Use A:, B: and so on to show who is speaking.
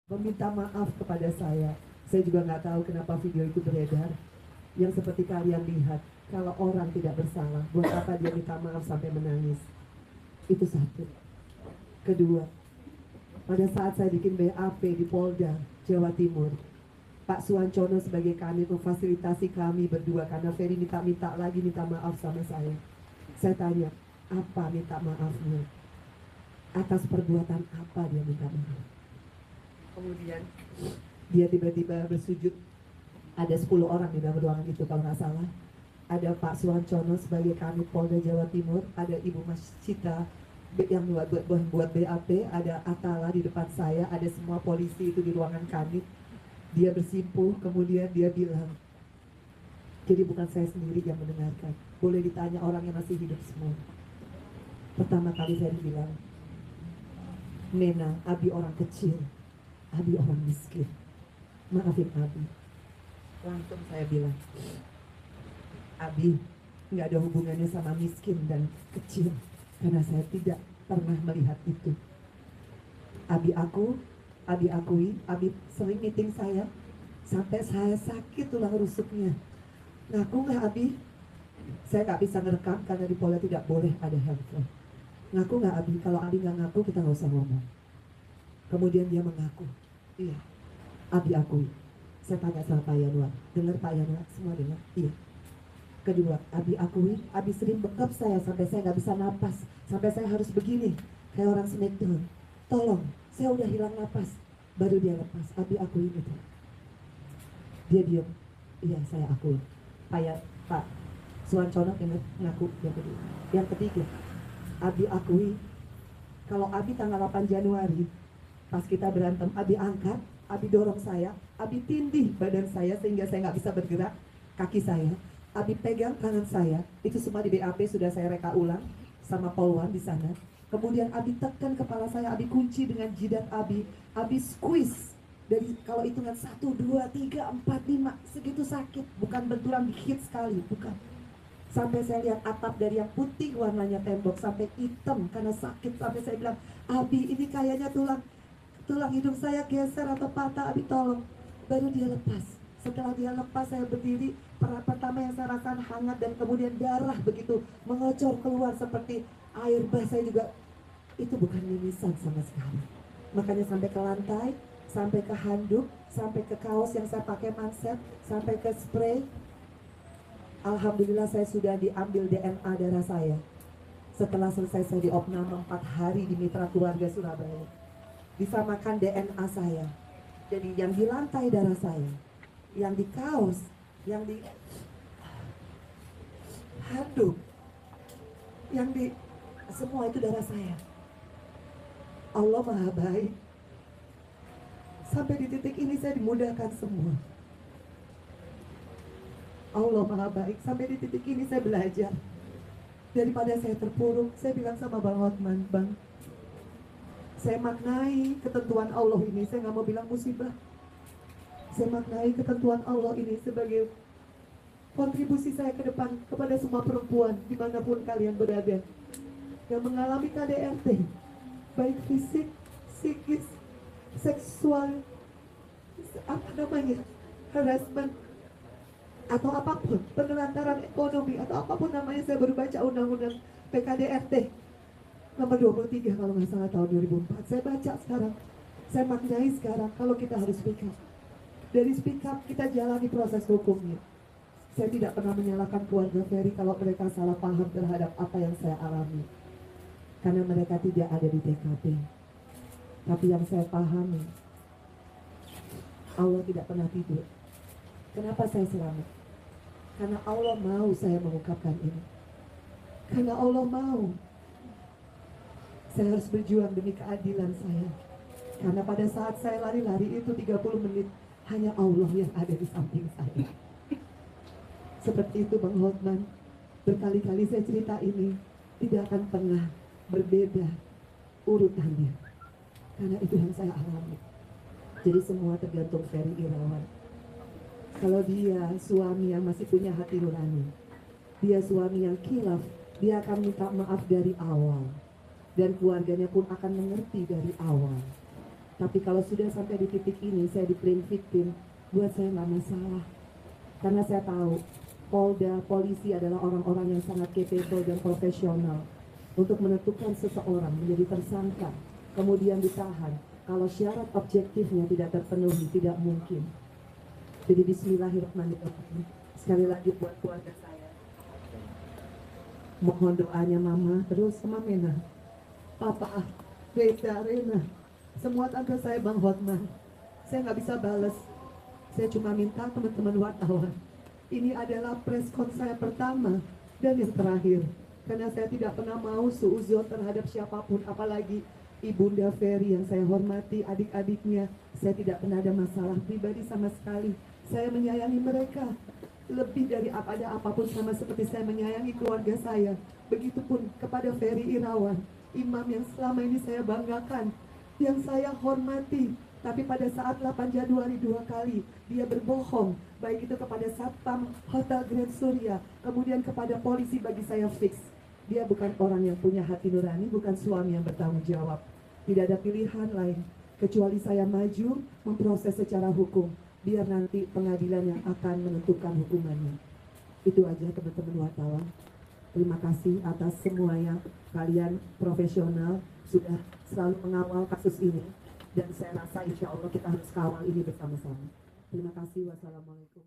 A: meminta maaf kepada saya. Saya juga nggak tahu kenapa video itu beredar. Yang seperti kalian lihat, kalau orang tidak bersalah, buat apa dia minta maaf sampai menangis? Itu satu. Kedua, pada saat saya bikin BAP di Polda, Jawa Timur, Pak Suwancono sebagai kanit memfasilitasi kami berdua karena Ferry minta lagi minta maaf sama saya. Saya tanya, apa minta maafnya? Atas perbuatan apa dia minta maaf? Kemudian dia tiba-tiba bersujud. Ada 10 orang di dalam ruangan itu kalau nggak salah. Ada Pak Suwancono sebagai kanit Polda Jawa Timur, ada Ibu Mas Cita yang buat BAP, ada Atala di depan saya, ada semua polisi itu di ruangan kanit. Dia bersimpuh, kemudian dia bilang, jadi bukan saya sendiri yang mendengarkan, boleh ditanya orang yang masih hidup semua. Pertama kali saya bilang, Nena, Abi orang kecil, Abi orang miskin, maafin Abi. Langsung saya bilang, Abi nggak ada hubungannya sama miskin dan kecil, karena saya tidak pernah melihat itu. Abi akui, Abi sering meeting saya, sampai saya sakit tulang rusuknya. Ngaku nggak Abi? Saya nggak bisa ngerekam karena di Polda tidak boleh ada handphone. Ngaku nggak Abi? Kalau Abi nggak ngaku kita nggak usah ngomong. Kemudian dia mengaku, iya, Abi akui. Saya tanya sama Pak Yanuar, dengar Pak Yanuar, semua dengar? Iya. Kedua, Abi akui, Abi sering bekap saya sampai saya nggak bisa napas, sampai saya harus begini, kayak orang smackdown. Tolong, saya udah hilang napas. Baru dia lepas, Abi akui itu. Dia diam, iya saya akui. Pak Suwancono ngaku yang kedua. Yang ketiga, Abi akui, kalau Abi tanggal 8 Januari, pas kita berantem, Abi angkat, Abi dorong saya, Abi tindih badan saya sehingga saya nggak bisa bergerak, kaki saya. Abi pegang tangan saya, itu semua di BAP sudah saya reka ulang sama Polwan di sana. Kemudian Abi tekan kepala saya, Abi kunci dengan jidat Abi squeeze dari kalau hitungan 1, 2, 3, 4, 5 segitu sakit, bukan benturan hit sekali, bukan. Sampai saya lihat atap dari yang putih warnanya tembok sampai hitam karena sakit, sampai saya bilang, Abi ini kayaknya tulang hidung saya geser atau patah, Abi tolong. Baru dia lepas. Setelah dia lepas saya berdiri, pertama yang saya rasakan hangat dan kemudian darah begitu mengocor keluar seperti air bah. Saya juga, itu bukan mimisan sama sekali. Makanya sampai ke lantai, sampai ke handuk, sampai ke kaos yang saya pakai manset, sampai ke spray. Alhamdulillah saya sudah diambil DNA darah saya. Setelah selesai saya diopname 4 hari di Mitra Keluarga Surabaya. Disamakan DNA saya. Jadi yang di lantai darah saya, yang di kaos, yang di handuk, yang di semua itu darah saya. Allah Maha Baik. Sampai di titik ini saya dimudahkan semua. Allah Maha Baik. Sampai di titik ini saya belajar. Daripada saya terpuruk, saya bilang sama Bang Hotman, Bang, saya maknai ketentuan Allah ini. Saya nggak mau bilang musibah. Saya maknai ketentuan Allah ini sebagai kontribusi saya ke depan kepada semua perempuan dimanapun kalian berada yang mengalami KDRT, baik fisik, psikis, seksual, apa namanya, harassment, atau apapun, penelantaran ekonomi, atau apapun namanya. Saya baru baca undang-undang PKDRT nomor 23 kalau nggak salah tahun 2004. Saya baca sekarang, saya maknai sekarang kalau kita harus speak up. Dari speak up kita jalani proses hukumnya. Saya tidak pernah menyalahkan keluarga Ferry kalau mereka salah paham terhadap apa yang saya alami, karena mereka tidak ada di TKP. Tapi yang saya pahami, Allah tidak pernah tidur. Kenapa saya selamat? Karena Allah mau saya mengungkapkan ini. Karena Allah mau saya harus berjuang demi keadilan saya. Karena pada saat saya lari-lari itu 30 menit, hanya Allah yang ada di samping saya. Seperti itu Bang Hotman. Berkali-kali saya cerita ini, tidak akan pernah berbeda urutannya. Karena itu yang saya alami. Jadi semua tergantung Ferry Irawan. Kalau dia suami yang masih punya hati nurani, dia suami yang khilaf, dia akan minta maaf dari awal. Dan keluarganya pun akan mengerti dari awal. Tapi kalau sudah sampai di titik ini, saya diklaim victim, buat saya nggak masalah. Karena saya tahu, Polda, polisi adalah orang-orang yang sangat capable dan profesional untuk menentukan seseorang menjadi tersangka, kemudian ditahan. Kalau syarat objektifnya tidak terpenuhi, tidak mungkin. Jadi bismillahirrahmanirrahim. Sekali lagi buat keluarga saya, mohon doanya mama, terus sama Mena, papa, Reza, Rena, semua tante saya, Bang Hotman. Saya nggak bisa balas. Saya cuma minta teman-teman wartawan, ini adalah press con saya pertama dan yang terakhir. Karena saya tidak pernah mau suuzon terhadap siapapun, apalagi Ibunda Ferry yang saya hormati, adik-adiknya. Saya tidak pernah ada masalah pribadi sama sekali. Saya menyayangi mereka lebih dari ada apapun, sama seperti saya menyayangi keluarga saya. Begitupun kepada Ferry Irawan, imam yang selama ini saya banggakan, yang saya hormati. Tapi pada saat 8 Januari 2 kali dia berbohong, baik itu kepada Satpam Hotel Grand Surya, kemudian kepada polisi, bagi saya fix. Dia bukan orang yang punya hati nurani, bukan suami yang bertanggung jawab. Tidak ada pilihan lain kecuali saya maju memproses secara hukum, biar nanti pengadilan yang akan menentukan hukumannya. Itu aja teman-teman wartawan. Terima kasih atas semuanya, kalian profesional sudah selalu mengawal kasus ini, dan saya rasa insya Allah kita harus kawal ini bersama-sama. Terima kasih, wassalamualaikum.